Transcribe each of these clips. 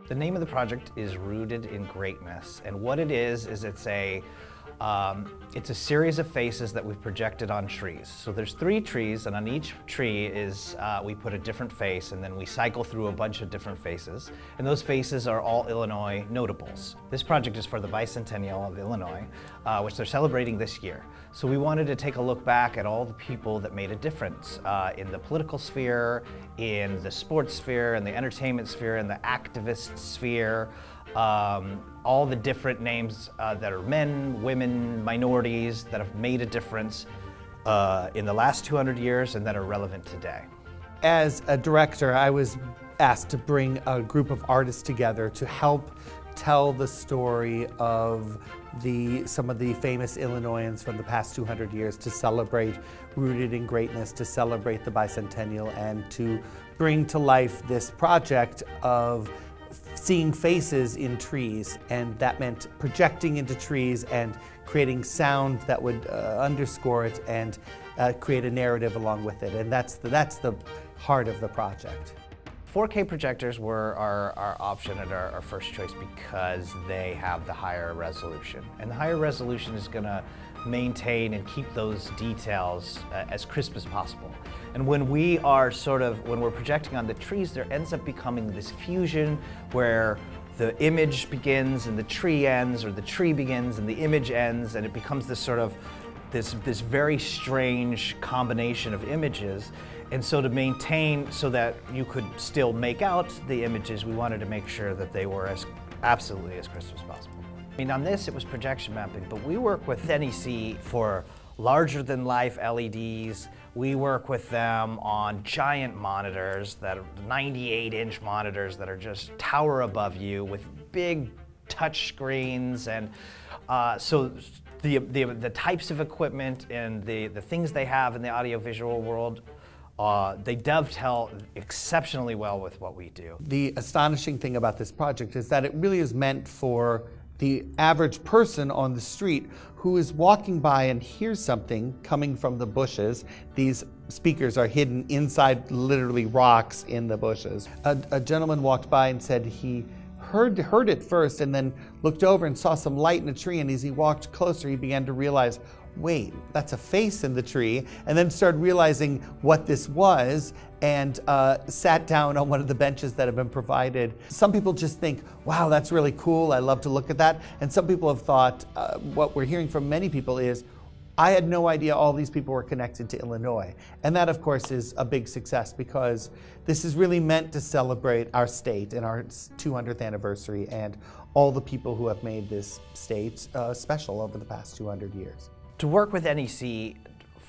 The name of the project is Rooted in Greatness, and what it is it's a series of faces that we've projected on trees. So there's 3 trees, and on each tree is we put a different face, and then we cycle through a bunch of different faces, and those faces are all Illinois notables. This project is for the bicentennial of Illinois, which they're celebrating this year. So we wanted to take a look back at all the people that made a difference in the political sphere, in the sports sphere, in the entertainment sphere, in the activist sphere, all the different names that are men, women, minorities that have made a difference in the last 200 years and that are relevant today. As a director, I was asked to bring a group of artists together to help tell the story of some of the famous Illinoisans from the past 200 years, to celebrate Rooted in Greatness, to celebrate the bicentennial, and to bring to life this project of seeing faces in trees. And that meant projecting into trees and creating sound that would underscore it and create a narrative along with it. And that's the heart of the project. 4K projectors were our option and our first choice because they have the higher resolution. And the higher resolution is going to maintain and keep those details as crisp as possible. And when we're projecting on the trees, there ends up becoming this fusion where the image begins and the tree ends, or the tree begins and the image ends, and it becomes this sort of this very strange combination of images. And so to maintain so that you could still make out the images, we wanted to make sure that they were absolutely as crisp as possible. I mean, on this it was projection mapping, but we work with NEC for larger than life LEDs. We work with them on giant monitors that are 98-inch monitors that are just tower above you with big touch screens. And so the types of equipment and the things they have in the audiovisual world, they dovetail exceptionally well with what we do. The astonishing thing about this project is that it really is meant for the average person on the street who is walking by and hears something coming from the bushes. These speakers are hidden inside literally rocks in the bushes. A gentleman walked by and said he heard it first and then looked over and saw some light in a tree, and as he walked closer he began to realize, wait, that's a face in the tree, and then started realizing what this was and sat down on one of the benches that have been provided. Some people just think, wow, that's really cool, I love to look at that. And some people have thought, what we're hearing from many people is, I had no idea all these people were connected to Illinois. And that, of course, is a big success because this is really meant to celebrate our state and our 200th anniversary and all the people who have made this state special over the past 200 years. To work with NEC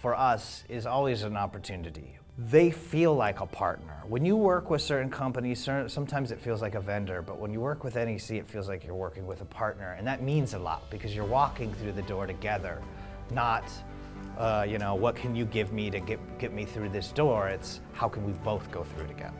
for us is always an opportunity. They feel like a partner. When you work with certain companies, sometimes it feels like a vendor, but when you work with NEC, it feels like you're working with a partner, and that means a lot because you're walking through the door together, not, what can you give me to get me through this door? It's how can we both go through together.